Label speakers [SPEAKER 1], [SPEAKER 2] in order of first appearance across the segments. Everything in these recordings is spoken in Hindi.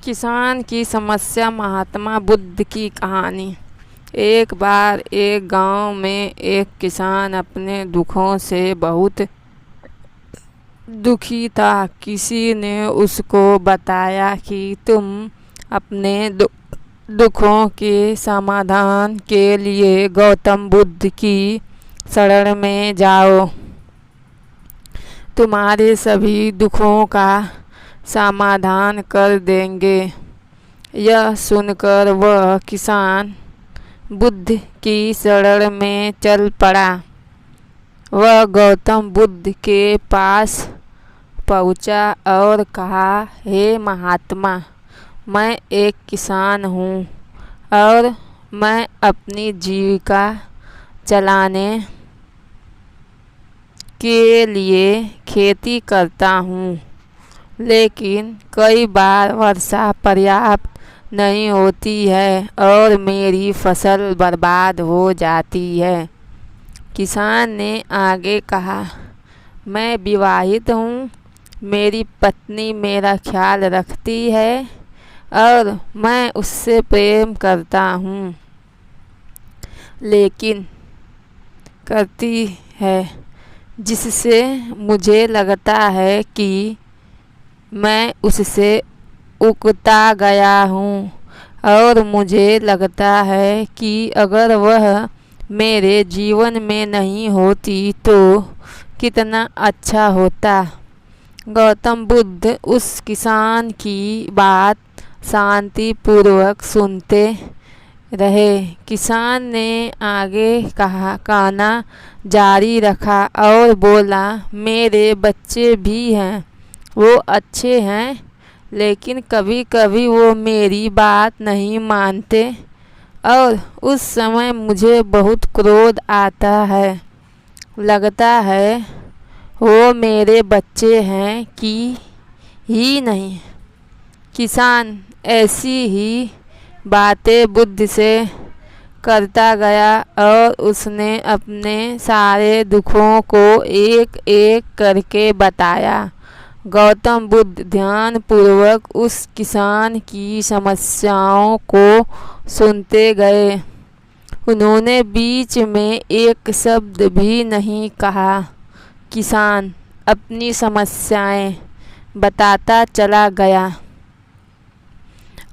[SPEAKER 1] किसान की समस्या। महात्मा बुद्ध की कहानी। एक बार एक गांव में एक किसान अपने दुखों से बहुत दुखी था। किसी ने उसको बताया कि तुम अपने दुखों के समाधान के लिए गौतम बुद्ध की शरण में जाओ। तुम्हारे सभी दुखों का समाधान कर देंगे। यह सुनकर वह किसान बुद्ध की शरण में चल पड़ा। वह गौतम बुद्ध के पास पहुंचा और कहा, हे महात्मा, मैं एक किसान हूँ और मैं अपनी जीविका चलाने के लिए खेती करता हूँ, लेकिन कई बार वर्षा पर्याप्त नहीं होती है और मेरी फसल बर्बाद हो जाती है। किसान ने आगे कहा, मैं विवाहित हूँ, मेरी पत्नी मेरा ख्याल रखती है और मैं उससे प्रेम करता हूँ, लेकिन करती है जिससे मुझे लगता है कि मैं उससे उकता गया हूँ और मुझे लगता है कि अगर वह मेरे जीवन में नहीं होती तो कितना अच्छा होता। गौतम बुद्ध उस किसान की बात शांतिपूर्वक सुनते रहे। किसान ने आगे कहना जारी रखा और बोला, मेरे बच्चे भी हैं, वो अच्छे हैं, लेकिन कभी कभी वो मेरी बात नहीं मानते और उस समय मुझे बहुत क्रोध आता है। लगता है वो मेरे बच्चे हैं कि ही नहीं। किसान ऐसी ही बातें बुद्ध से करता गया और उसने अपने सारे दुखों को एक एक करके बताया। गौतम बुद्ध ध्यानपूर्वक उस किसान की समस्याओं को सुनते गए। उन्होंने बीच में एक शब्द भी नहीं कहा। किसान अपनी समस्याएं बताता चला गया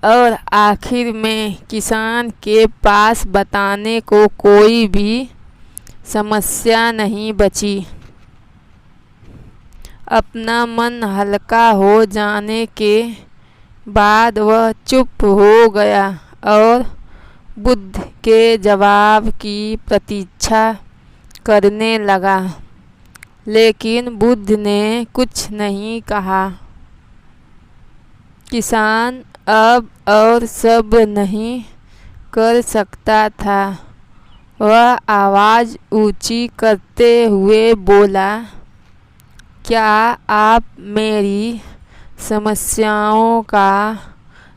[SPEAKER 1] और आखिर में किसान के पास बताने को कोई भी समस्या नहीं बची। अपना मन हल्का हो जाने के बाद वह चुप हो गया और बुद्ध के जवाब की प्रतीक्षा करने लगा, लेकिन बुद्ध ने कुछ नहीं कहा। किसान अब और सब नहीं कर सकता था। वह आवाज़ ऊंची करते हुए बोला, क्या आप मेरी समस्याओं का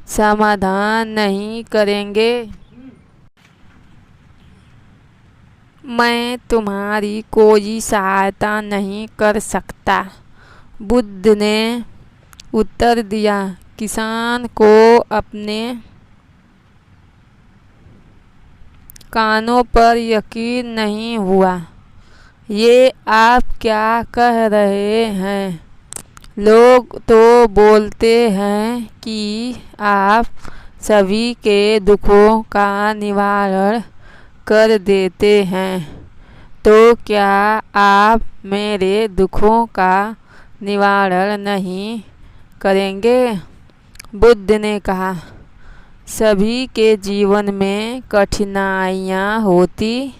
[SPEAKER 1] समाधान नहीं करेंगे? मैं तुम्हारी कोई सहायता नहीं कर सकता, बुद्ध ने उत्तर दिया। किसान को अपने कानों पर यकीन नहीं हुआ। ये आप क्या कह रहे हैं? लोग तो बोलते हैं कि आप सभी के दुखों का निवारण कर देते हैं, तो क्या आप मेरे दुखों का निवारण नहीं करेंगे? बुद्ध ने कहा, सभी के जीवन में कठिनाइयाँ होती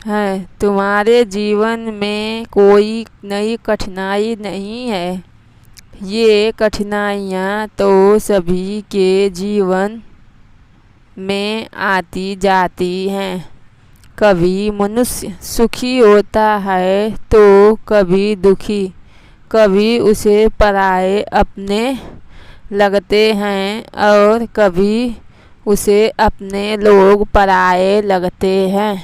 [SPEAKER 1] हैं। तुम्हारे जीवन में कोई नई कठिनाई नहीं है। ये कठिनाइयाँ तो सभी के जीवन में आती जाती हैं। कभी मनुष्य सुखी होता है तो कभी दुखी, कभी उसे पराये अपने लगते हैं और कभी उसे अपने लोग पराये लगते हैं।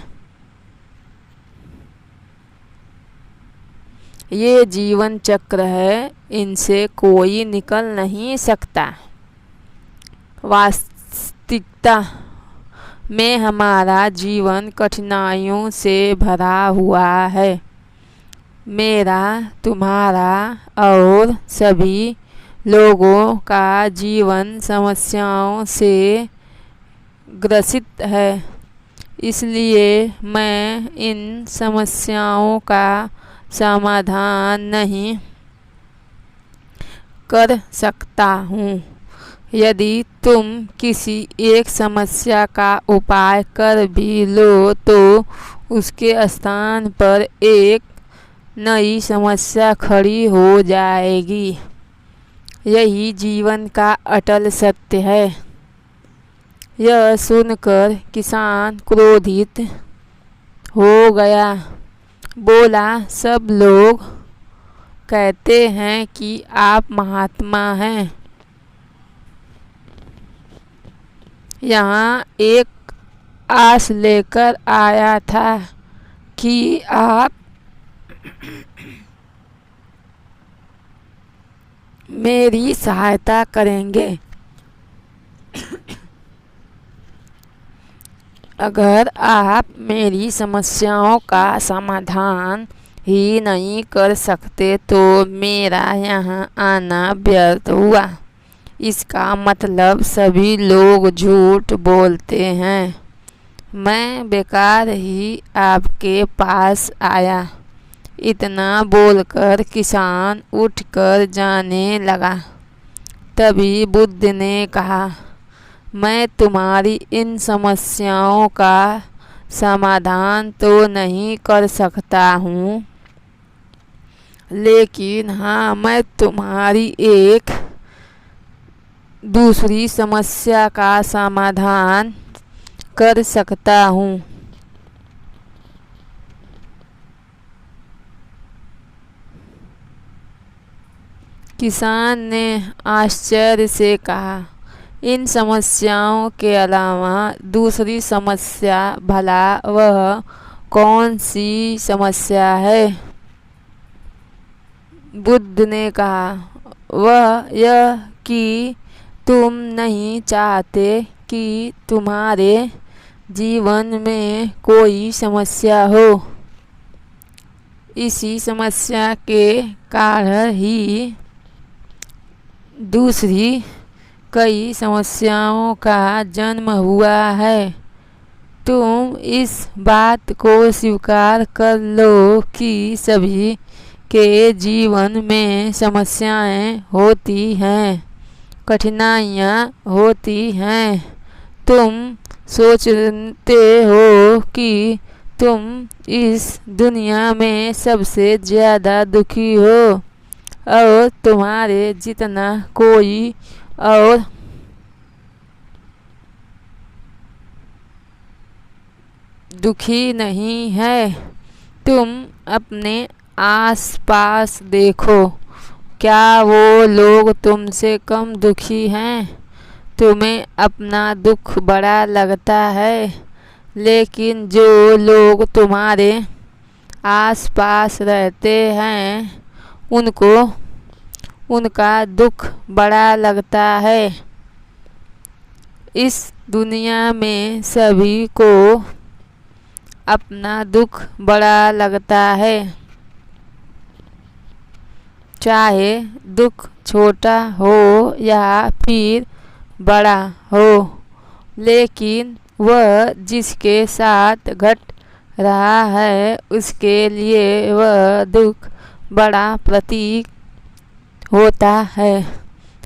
[SPEAKER 1] ये जीवन चक्र है, इनसे कोई निकल नहीं सकता। वास्तविकता में हमारा जीवन कठिनाइयों से भरा हुआ है। मेरा, तुम्हारा और सभी लोगों का जीवन समस्याओं से ग्रसित है। इसलिए मैं इन समस्याओं का समाधान नहीं कर सकता हूँ। यदि तुम किसी एक समस्या का उपाय कर भी लो तो उसके स्थान पर एक नई समस्या खड़ी हो जाएगी। यही जीवन का अटल सत्य है। यह सुनकर किसान क्रोधित हो गया। बोला, सब लोग कहते हैं कि आप महात्मा हैं। यहाँ एक आस लेकर आया था कि आप मेरी सहायता करेंगे। अगर आप मेरी समस्याओं का समाधान ही नहीं कर सकते तो मेरा यहाँ आना व्यर्थ हुआ। इसका मतलब सभी लोग झूठ बोलते हैं। मैं बेकार ही आपके पास आया। इतना बोलकर किसान उठकर जाने लगा। तभी बुद्ध ने कहा, मैं तुम्हारी इन समस्याओं का समाधान तो नहीं कर सकता हूँ, लेकिन हाँ, मैं तुम्हारी एक दूसरी समस्या का समाधान कर सकता हूँ। किसान ने आश्चर्य से कहा, इन समस्याओं के अलावा दूसरी समस्या, भला वह कौन सी समस्या है? बुद्ध ने कहा, वह यह कि तुम नहीं चाहते कि तुम्हारे जीवन में कोई समस्या हो। इसी समस्या के कारण ही दूसरी कई समस्याओं का जन्म हुआ है। तुम इस बात को स्वीकार कर लो कि सभी के जीवन में समस्याएं होती हैं, कठिनाइयाँ होती हैं। तुम सोचते हो कि तुम इस दुनिया में सबसे ज़्यादा दुखी हो और तुम्हारे जितना कोई और दुखी नहीं है। तुम अपने आसपास देखो, क्या वो लोग तुमसे कम दुखी हैं? तुम्हें अपना दुख बड़ा लगता है, लेकिन जो लोग तुम्हारे आसपास रहते हैं उनको उनका दुख बड़ा लगता है। इस दुनिया में सभी को अपना दुख बड़ा लगता है, चाहे दुख छोटा हो या फिर बड़ा हो, लेकिन वह जिसके साथ घट रहा है उसके लिए वह दुख बड़ा प्रतीक होता है।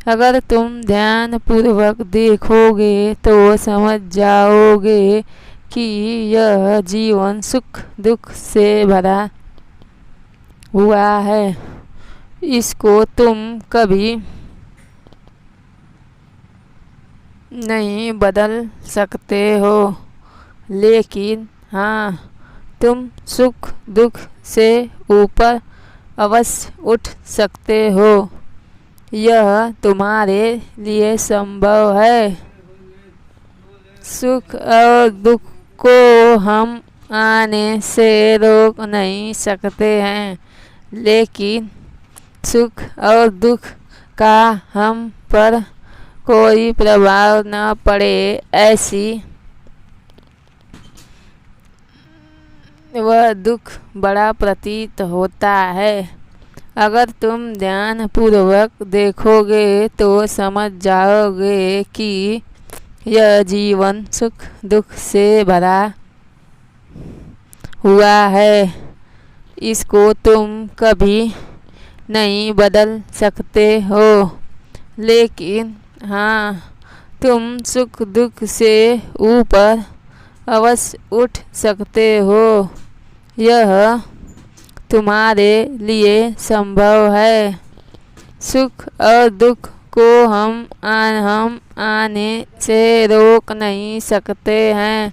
[SPEAKER 1] अगर तुम ध्यान पूर्वक देखोगे तो समझ जाओगे कि यह जीवन सुख दुख से भरा हुआ है। इसको तुम कभी नहीं बदल सकते हो, लेकिन हाँ, तुम सुख दुख से ऊपर अवश्य उठ सकते हो। यह तुम्हारे लिए संभव है। सुख और दुख को हम आने से रोक नहीं सकते हैं, लेकिन सुख और दुख का हम पर कोई प्रभाव न पड़े, ऐसी वह दुख बड़ा प्रतीत होता है। अगर तुम ध्यान पूर्वक देखोगे तो समझ जाओगे कि यह जीवन सुख दुख से भरा हुआ है। इसको तुम कभी नहीं बदल सकते हो, लेकिन हाँ, तुम सुख दुख से ऊपर अवश्य उठ सकते हो। यह तुम्हारे लिए संभव है। सुख और दुख को हम आने से रोक नहीं सकते हैं,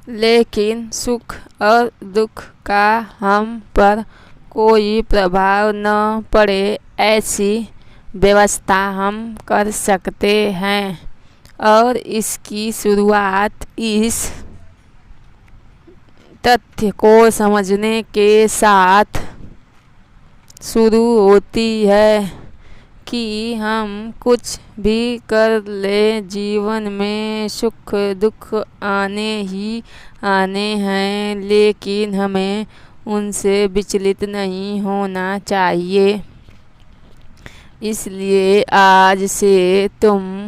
[SPEAKER 1] लेकिन सुख और दुख का हम पर कोई प्रभाव न पड़े, ऐसी व्यवस्था हम कर सकते हैं। और इसकी शुरुआत इस तथ्य को समझने के साथ शुरू होती है कि हम कुछ भी कर ले, जीवन में सुख दुख आने ही आने हैं, लेकिन हमें उनसे विचलित नहीं होना चाहिए। इसलिए आज से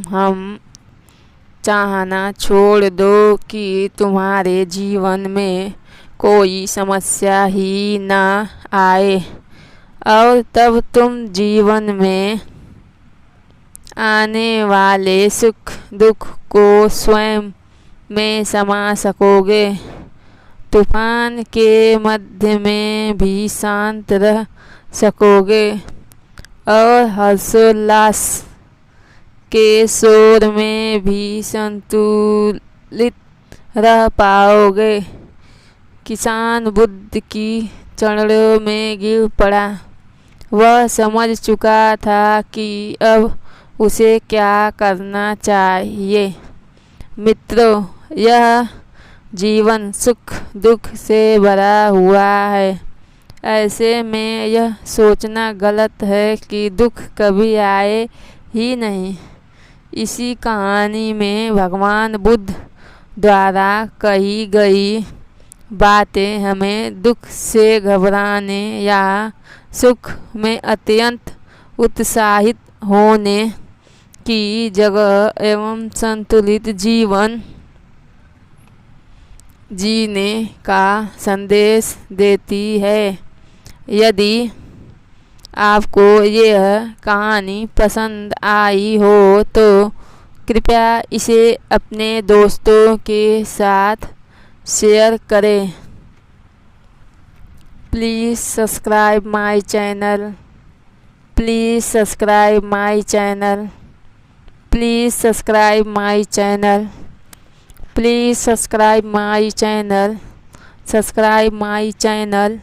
[SPEAKER 1] हम चाहना छोड़ दो कि तुम्हारे जीवन में कोई समस्या ही ना आए, और तब तुम जीवन में आने वाले सुख दुख को स्वयं में समा सकोगे। तूफान के मध्य में भी शांत रह सकोगे और हर्षोल्लास के शोर में भी संतुलित रह पाओगे। किसान बुद्ध की चरणों में गिर पड़ा। वह समझ चुका था कि अब उसे क्या करना चाहिए। मित्रों, यह जीवन सुख दुख से भरा हुआ है। ऐसे में यह सोचना गलत है कि दुख कभी आए ही नहीं। इसी कहानी में भगवान बुद्ध द्वारा कही गई बातें हमें दुख से घबराने या सुख में अत्यंत उत्साहित होने की जगह एवं संतुलित जीवन जीने का संदेश देती है। यदि आपको यह कहानी पसंद आई हो तो कृपया इसे अपने दोस्तों के साथ शेयर करें। Please subscribe my channel. Please subscribe my channel. Please subscribe my channel. Please subscribe my channel. Subscribe my channel.